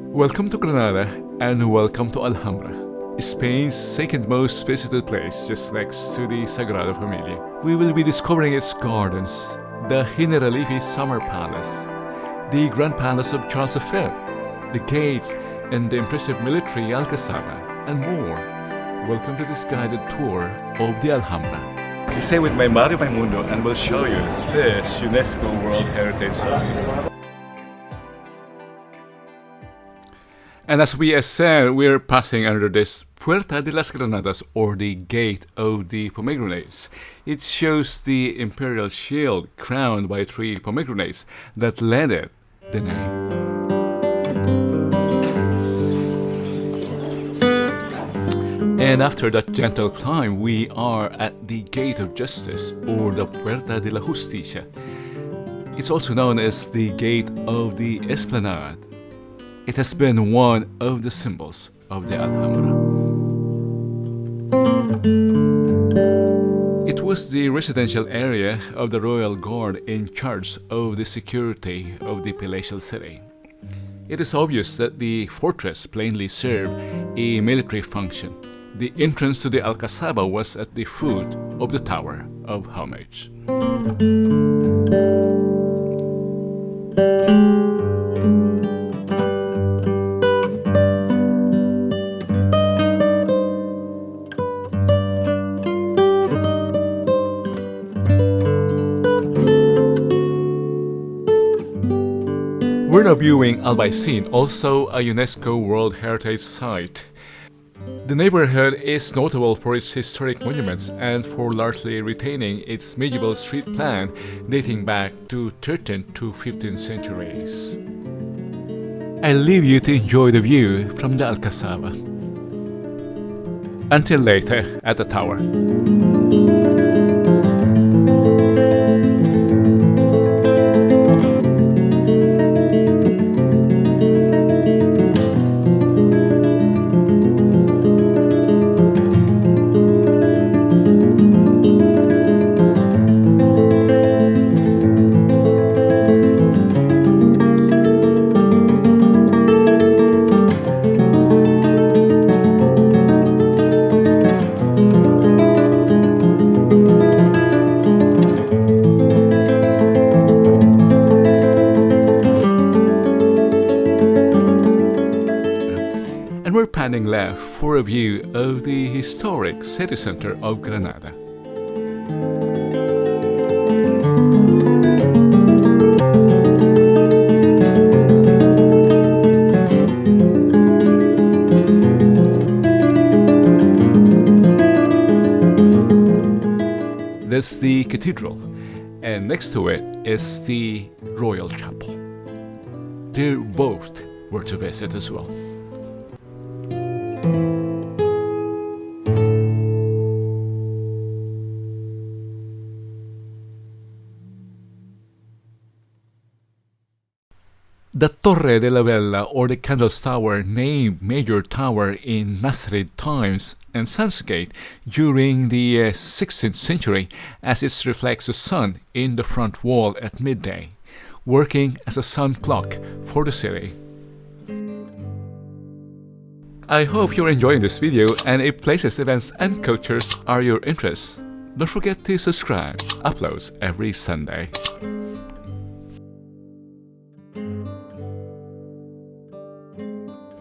Welcome to Granada and welcome to Alhambra, Spain's second most visited place just next to the Sagrada Familia. We will be discovering its gardens, the Generalife Summer Palace, the Grand Palace of Charles V, the gates and the impressive military Alcazaba, and more. Welcome to this guided tour of the Alhambra. Stay with my Barrio, Mundo, and we'll show you this UNESCO World Heritage Site. And as we ascend, we're passing under this Puerta de las Granadas, or the Gate of the Pomegranates. It shows the imperial shield crowned by 3 pomegranates that lend it the name. And after that gentle climb, we are at the Gate of Justice, or the Puerta de la Justicia. It's also known as the Gate of the Esplanade. It has been one of the symbols of the Alhambra. It was the residential area of the royal guard in charge of the security of the palatial city. It is obvious that the fortress plainly served a military function. The entrance to the Alcazaba was at the foot of the Tower of Homage. We're now viewing Albaicin, also a UNESCO World Heritage Site. The neighborhood is notable for its historic monuments and for largely retaining its medieval street plan dating back to 13th to 15th centuries. I leave you to enjoy the view from the Alcazaba. Until later at the tower. And we're panning left for a view of the historic city center of Granada. That's the cathedral, and next to it is the Royal Chapel. They're both worth to visit as well. The Torre de la Vela, or the Candles Tower, named Major Tower in Nasrid times, and Sun's Gate during the 16th century, as it reflects the sun in the front wall at midday, working as a sun clock for the city. I hope you're enjoying this video, and if places, events and cultures are your interest, don't forget to subscribe. Uploads every Sunday.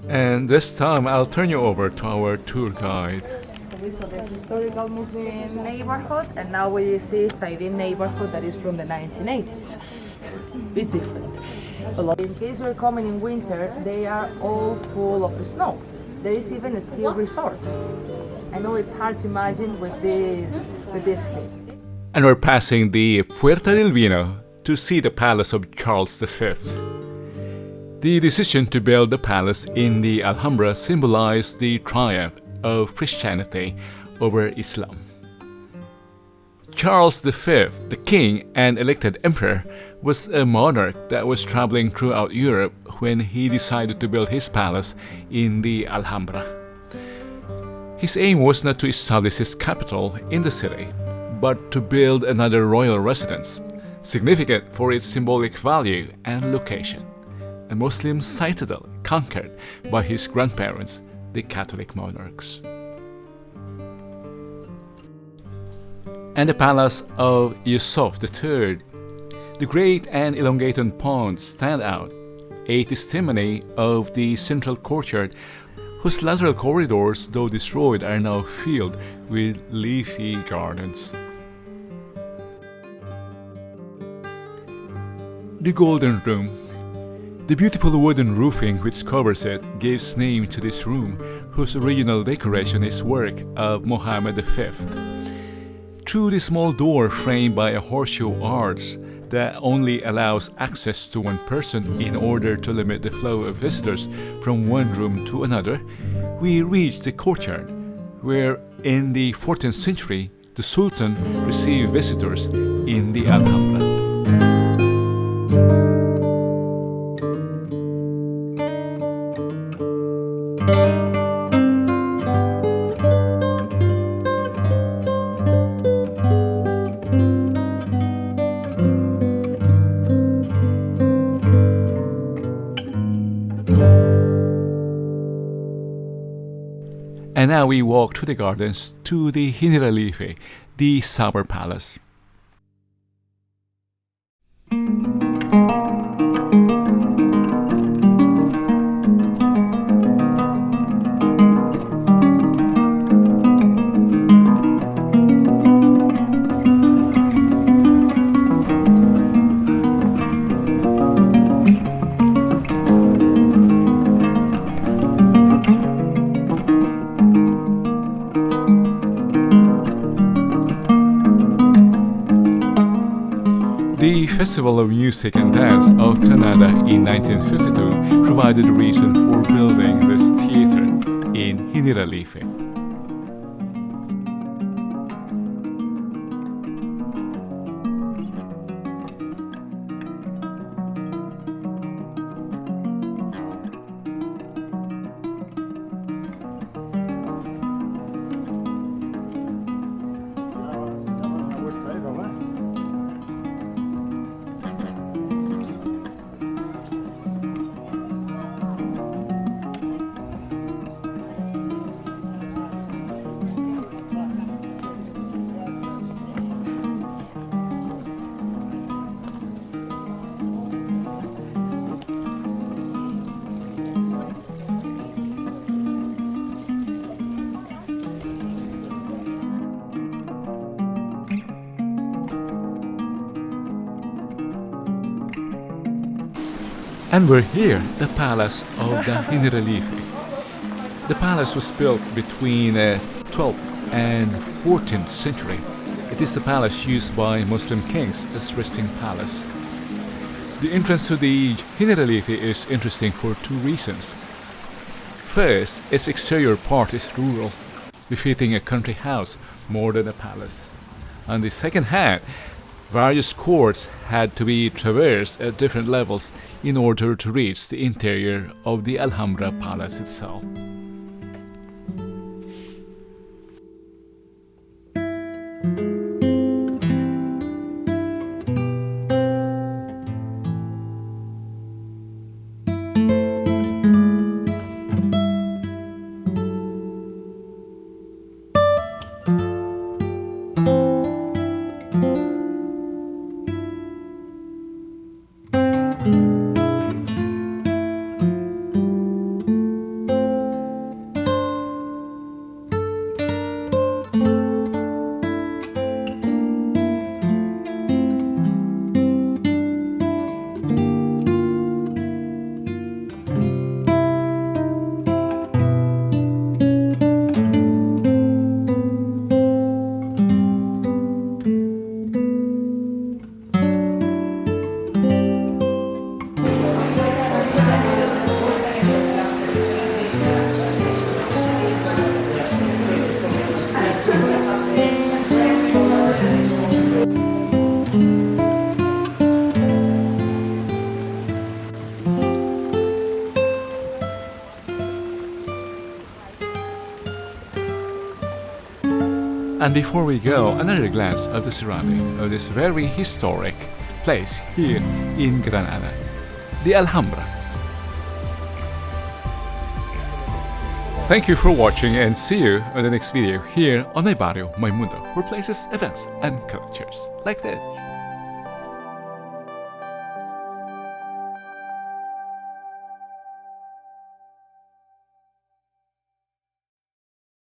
And this time I'll turn you over to our tour guide. So the historical Muslim neighborhood, and now we see Zaidin neighborhood that is from the 1980s. Bit different. In case you're coming in winter, they are all full of snow. There is even a ski resort. I know it's hard to imagine with this ski. And we're passing the Puerta del Vino to see the palace of Charles V. The decision to build the palace in the Alhambra symbolized the triumph of Christianity over Islam. Charles V, the king and elected emperor, was a monarch that was traveling throughout Europe when he decided to build his palace in the Alhambra. His aim was not to establish his capital in the city, but to build another royal residence, significant for its symbolic value and location, a Muslim citadel conquered by his grandparents, the Catholic monarchs. And the palace of Yusuf III. The great and elongated ponds stand out, a testimony of the central courtyard, whose lateral corridors, though destroyed, are now filled with leafy gardens. The Golden Room. The beautiful wooden roofing which covers it gives name to this room, whose original decoration is work of Mohammed V. Through the small door framed by a horseshoe arch that only allows access to one person in order to limit the flow of visitors from one room to another, we reach the courtyard, where in the 14th century the Sultan received visitors in the Alhambra. And now we walk through the gardens to the Generalife, the summer palace. The Festival of Music and Dance of Granada in 1952 provided the reason for building this theater in Generalife. And we're here, the Palace of the Generalife. The palace was built between 12th and 14th century. It is the palace used by Muslim kings as resting palace. The entrance to the Generalife is interesting for two reasons. First, its exterior part is rural, befitting a country house more than a palace. On the second hand, various courts had to be traversed at different levels in order to reach the interior of the Alhambra palace itself. And before we go, another glance of the surrounding of this very historic place here in Granada, the Alhambra. Thank you for watching and see you on the next video here on my Barrio, my Mundo, where places, events and cultures like this